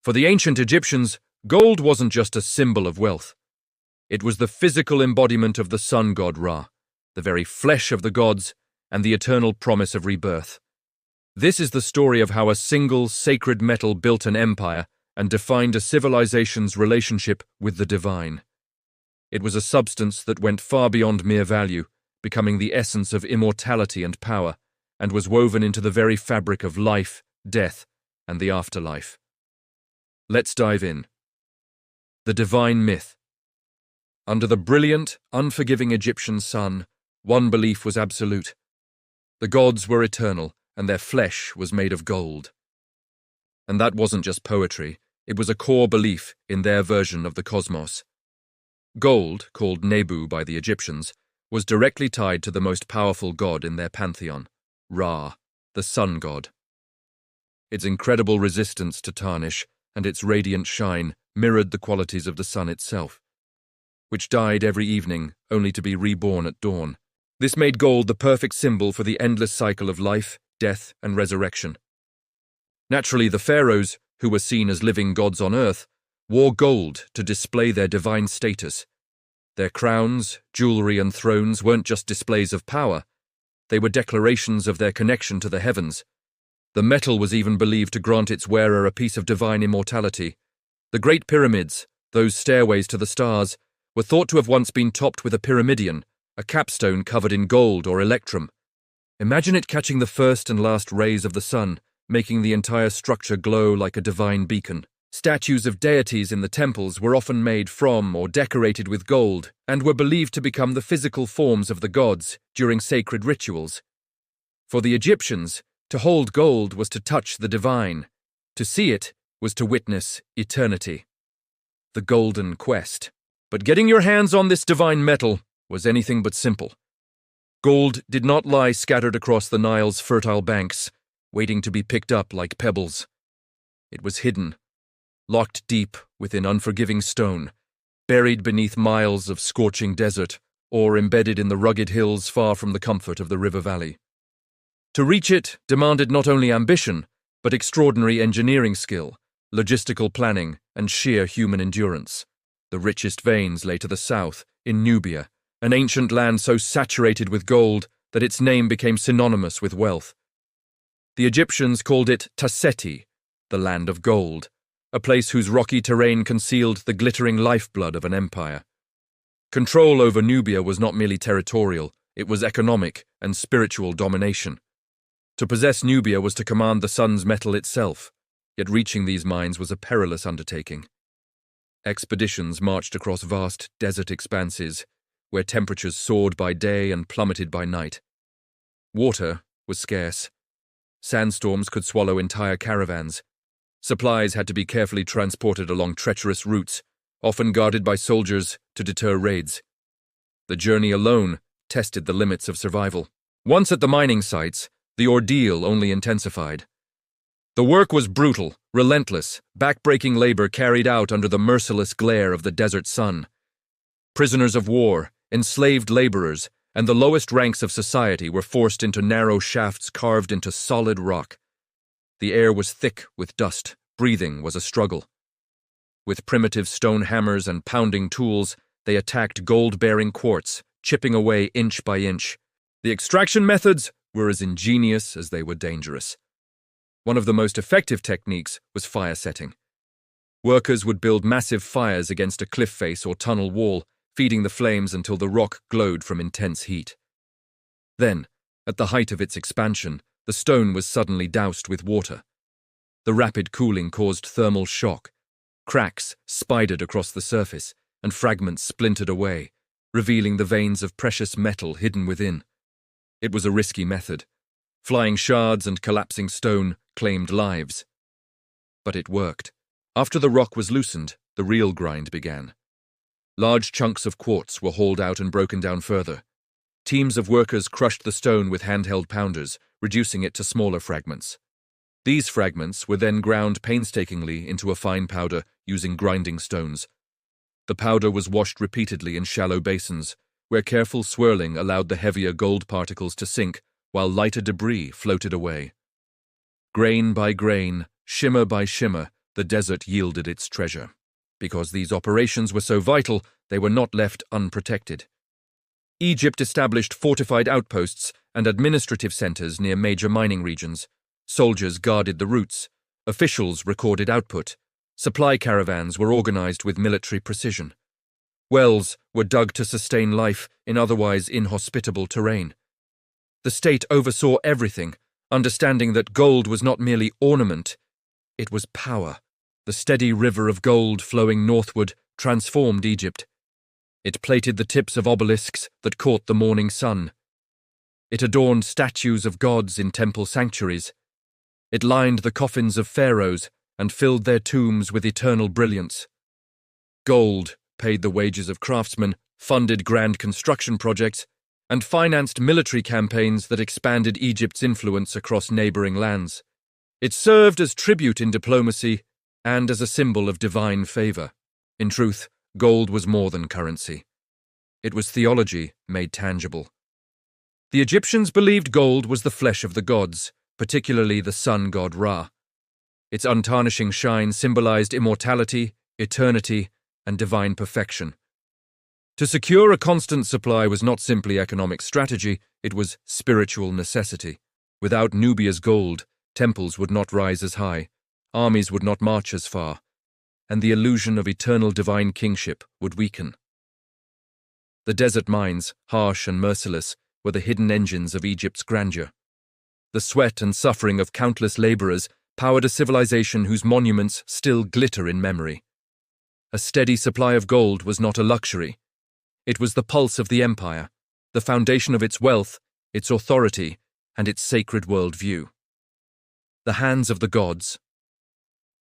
For the ancient Egyptians, gold wasn't just a symbol of wealth. It was the physical embodiment of the sun god Ra, the very flesh of the gods, and the eternal promise of rebirth. This is the story of how a single sacred metal built an empire and defined a civilization's relationship with the divine. It was a substance that went far beyond mere value, becoming the essence of immortality and power, and was woven into the very fabric of life, death, and the afterlife. Let's dive in. The divine myth. Under the brilliant, unforgiving Egyptian sun, one belief was absolute. The gods were eternal, and their flesh was made of gold. And that wasn't just poetry, it was a core belief in their version of the cosmos. Gold, called Nebu by the Egyptians, was directly tied to the most powerful god in their pantheon, Ra, the sun god. Its incredible resistance to tarnish and its radiant shine mirrored the qualities of the sun itself, which died every evening only to be reborn at dawn. This made gold the perfect symbol for the endless cycle of life, death, and resurrection. Naturally, the pharaohs, who were seen as living gods on earth, wore gold to display their divine status. Their crowns, jewelry, and thrones weren't just displays of power, they were declarations of their connection to the heavens. The metal was even believed to grant its wearer a piece of divine immortality. The Great Pyramids, those stairways to the stars, were thought to have once been topped with a pyramidion, a capstone covered in gold or electrum. Imagine it catching the first and last rays of the sun, making the entire structure glow like a divine beacon. Statues of deities in the temples were often made from or decorated with gold and were believed to become the physical forms of the gods during sacred rituals. For the Egyptians, to hold gold was to touch the divine. To see it was to witness eternity. The golden quest. But getting your hands on this divine metal was anything but simple. Gold did not lie scattered across the Nile's fertile banks, waiting to be picked up like pebbles. It was hidden, locked deep within unforgiving stone, buried beneath miles of scorching desert, or embedded in the rugged hills far from the comfort of the river valley. To reach it demanded not only ambition, but extraordinary engineering skill, logistical planning, and sheer human endurance. The richest veins lay to the south, in Nubia, an ancient land so saturated with gold that its name became synonymous with wealth. The Egyptians called it Tasseti, the land of gold, a place whose rocky terrain concealed the glittering lifeblood of an empire. Control over Nubia was not merely territorial, it was economic and spiritual domination. To possess Nubia was to command the sun's metal itself, yet reaching these mines was a perilous undertaking. Expeditions marched across vast desert expanses, where temperatures soared by day and plummeted by night. Water was scarce. Sandstorms could swallow entire caravans. Supplies had to be carefully transported along treacherous routes, often guarded by soldiers to deter raids. The journey alone tested the limits of survival. Once at the mining sites, the ordeal only intensified. The work was brutal, relentless, back-breaking labor carried out under the merciless glare of the desert sun. Prisoners of war, enslaved laborers, and the lowest ranks of society were forced into narrow shafts carved into solid rock. The air was thick with dust, breathing was a struggle. With primitive stone hammers and pounding tools, they attacked gold-bearing quartz, chipping away inch by inch. The extraction methods were as ingenious as they were dangerous. One of the most effective techniques was fire setting. Workers would build massive fires against a cliff face or tunnel wall, feeding the flames until the rock glowed from intense heat. Then, at the height of its expansion, the stone was suddenly doused with water. The rapid cooling caused thermal shock. Cracks spidered across the surface, and fragments splintered away, revealing the veins of precious metal hidden within. It was a risky method. Flying shards and collapsing stone claimed lives. But it worked. After the rock was loosened, the real grind began. Large chunks of quartz were hauled out and broken down further. Teams of workers crushed the stone with handheld pounders, reducing it to smaller fragments. These fragments were then ground painstakingly into a fine powder using grinding stones. The powder was washed repeatedly in shallow basins, where careful swirling allowed the heavier gold particles to sink, while lighter debris floated away. Grain by grain, shimmer by shimmer, the desert yielded its treasure. Because these operations were so vital, they were not left unprotected. Egypt established fortified outposts and administrative centers near major mining regions. Soldiers guarded the routes. Officials recorded output. Supply caravans were organized with military precision. Wells were dug to sustain life in otherwise inhospitable terrain. The state oversaw everything, understanding that gold was not merely ornament, it was power. The steady river of gold flowing northward transformed Egypt. It plated the tips of obelisks that caught the morning sun. It adorned statues of gods in temple sanctuaries. It lined the coffins of pharaohs and filled their tombs with eternal brilliance. Gold paid the wages of craftsmen, funded grand construction projects, and financed military campaigns that expanded Egypt's influence across neighboring lands. It served as tribute in diplomacy and as a symbol of divine favor. In truth, gold was more than currency. It was theology made tangible. The Egyptians believed gold was the flesh of the gods, particularly the sun god Ra. Its untarnishing shine symbolized immortality, eternity, and divine perfection. To secure a constant supply was not simply economic strategy, it was spiritual necessity. Without Nubia's gold, temples would not rise as high, armies would not march as far, and the illusion of eternal divine kingship would weaken. The desert mines, harsh and merciless, were the hidden engines of Egypt's grandeur. The sweat and suffering of countless laborers powered a civilization whose monuments still glitter in memory. A steady supply of gold was not a luxury. It was the pulse of the empire, the foundation of its wealth, its authority, and its sacred world-view. The hands of the gods.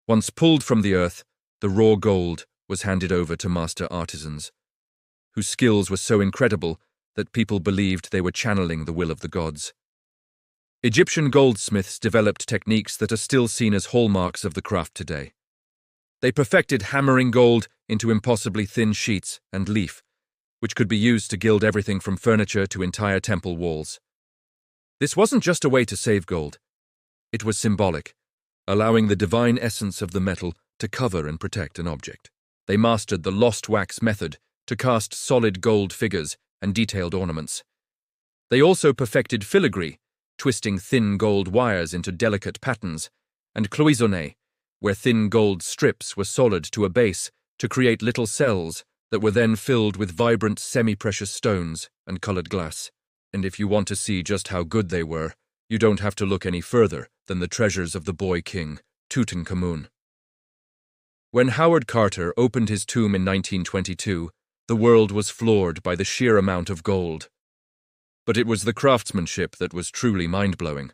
Once pulled from the earth, the raw gold was handed over to master artisans, whose skills were so incredible that people believed they were channeling the will of the gods. Egyptian goldsmiths developed techniques that are still seen as hallmarks of the craft today. They perfected hammering gold into impossibly thin sheets and leaf, which could be used to gild everything from furniture to entire temple walls. This wasn't just a way to save gold. It was symbolic, allowing the divine essence of the metal to cover and protect an object. They mastered the lost wax method to cast solid gold figures and detailed ornaments. They also perfected filigree, twisting thin gold wires into delicate patterns, and cloisonné, where thin gold strips were soldered to a base to create little cells that were then filled with vibrant semi-precious stones and colored glass. And if you want to see just how good they were, you don't have to look any further than the treasures of the boy king, Tutankhamun. When Howard Carter opened his tomb in 1922, the world was floored by the sheer amount of gold. But it was the craftsmanship that was truly mind-blowing.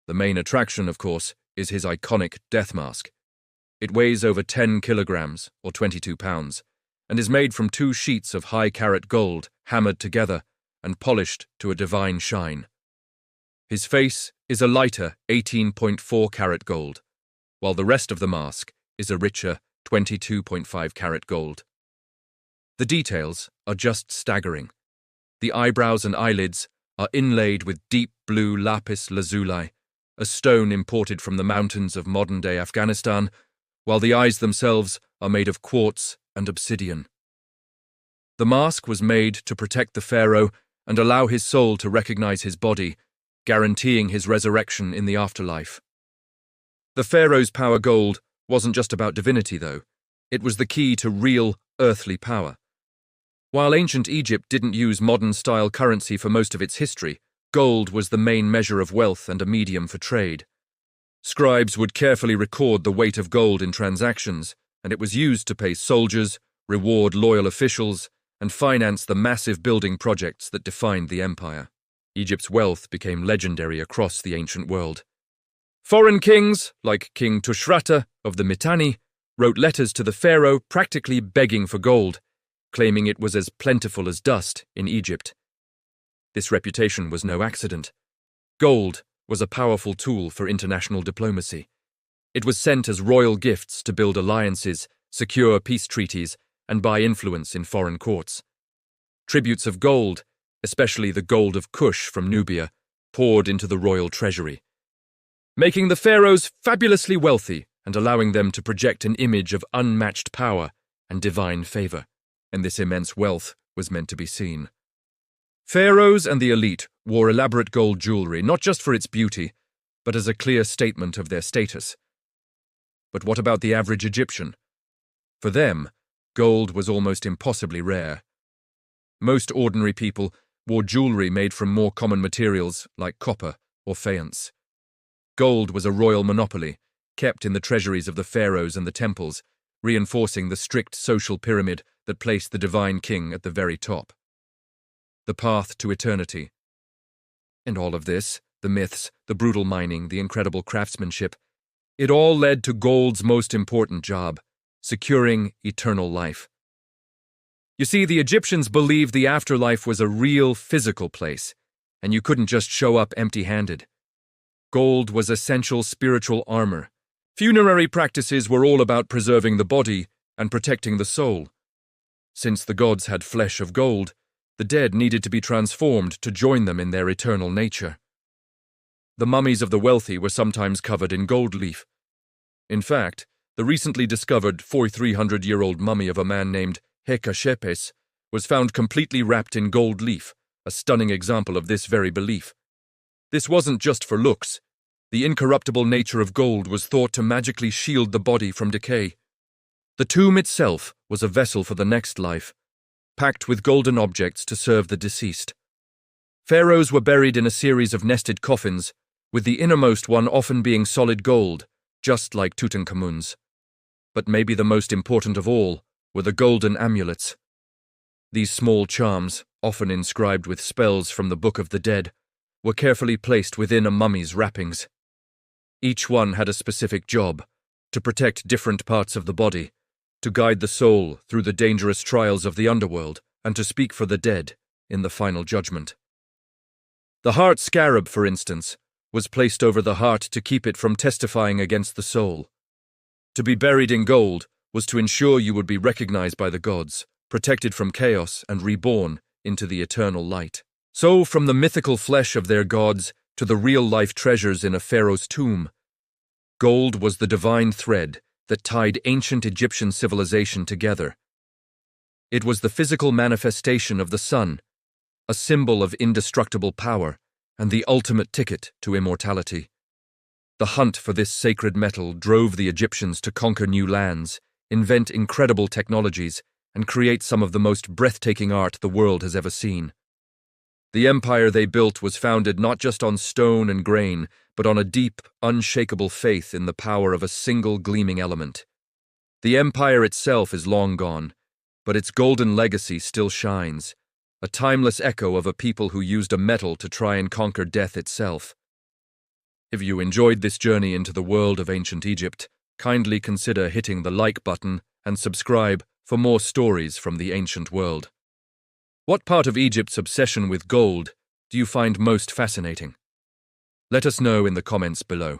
The main attraction, of course, is his iconic death mask. It weighs over 10 kilograms, or 22 pounds, and is made from 2 sheets of high-carat gold hammered together and polished to a divine shine. His face is a lighter 18.4-carat gold, while the rest of the mask is a richer 22.5-carat gold. The details are just staggering. The eyebrows and eyelids are inlaid with deep blue lapis lazuli, a stone imported from the mountains of modern-day Afghanistan, while the eyes themselves are made of quartz and obsidian. The mask was made to protect the pharaoh and allow his soul to recognize his body, guaranteeing his resurrection in the afterlife. The pharaoh's power gold wasn't just about divinity, though. It was the key to real, earthly power. While ancient Egypt didn't use modern-style currency for most of its history, gold was the main measure of wealth and a medium for trade. Scribes would carefully record the weight of gold in transactions, and it was used to pay soldiers, reward loyal officials, and finance the massive building projects that defined the empire. Egypt's wealth became legendary across the ancient world. Foreign kings, like King Tushratta of the Mitanni, wrote letters to the pharaoh practically begging for gold, claiming it was as plentiful as dust in Egypt. This reputation was no accident. Gold was a powerful tool for international diplomacy. It was sent as royal gifts to build alliances, secure peace treaties, and buy influence in foreign courts. Tributes of gold, especially the gold of Kush from Nubia, poured into the royal treasury, making the pharaohs fabulously wealthy and allowing them to project an image of unmatched power and divine favor, and this immense wealth was meant to be seen. Pharaohs and the elite wore elaborate gold jewelry, not just for its beauty, but as a clear statement of their status. But what about the average Egyptian? For them, gold was almost impossibly rare. Most ordinary people wore jewelry made from more common materials like copper or faience. Gold was a royal monopoly, kept in the treasuries of the pharaohs and the temples, reinforcing the strict social pyramid that placed the divine king at the very top. The path to eternity. And all of this, the myths, the brutal mining, the incredible craftsmanship, it all led to gold's most important job, securing eternal life. You see, the Egyptians believed the afterlife was a real physical place, and you couldn't just show up empty-handed. Gold was essential spiritual armor. Funerary practices were all about preserving the body and protecting the soul. Since the gods had flesh of gold, the dead needed to be transformed to join them in their eternal nature. The mummies of the wealthy were sometimes covered in gold leaf. In fact, the recently discovered 4,300-year-old mummy of a man named Hekashepes was found completely wrapped in gold leaf, a stunning example of this very belief. This wasn't just for looks. The incorruptible nature of gold was thought to magically shield the body from decay. The tomb itself was a vessel for the next life, packed with golden objects to serve the deceased. Pharaohs were buried in a series of nested coffins, with the innermost one often being solid gold, just like Tutankhamun's. But maybe the most important of all were the golden amulets. These small charms, often inscribed with spells from the Book of the Dead, were carefully placed within a mummy's wrappings. Each one had a specific job, to protect different parts of the body, to guide the soul through the dangerous trials of the underworld, and to speak for the dead in the final judgment. The heart scarab, for instance, was placed over the heart to keep it from testifying against the soul. To be buried in gold was to ensure you would be recognized by the gods, protected from chaos and reborn into the eternal light. So, from the mythical flesh of their gods to the real-life treasures in a pharaoh's tomb, gold was the divine thread that tied ancient Egyptian civilization together. It was the physical manifestation of the sun, a symbol of indestructible power and the ultimate ticket to immortality. The hunt for this sacred metal drove the Egyptians to conquer new lands, invent incredible technologies, and create some of the most breathtaking art the world has ever seen. The empire they built was founded not just on stone and grain, but on a deep, unshakable faith in the power of a single gleaming element. The empire itself is long gone, but its golden legacy still shines, a timeless echo of a people who used a metal to try and conquer death itself. If you enjoyed this journey into the world of ancient Egypt, kindly consider hitting the like button and subscribe for more stories from the ancient world. What part of Egypt's obsession with gold do you find most fascinating? Let us know in the comments below.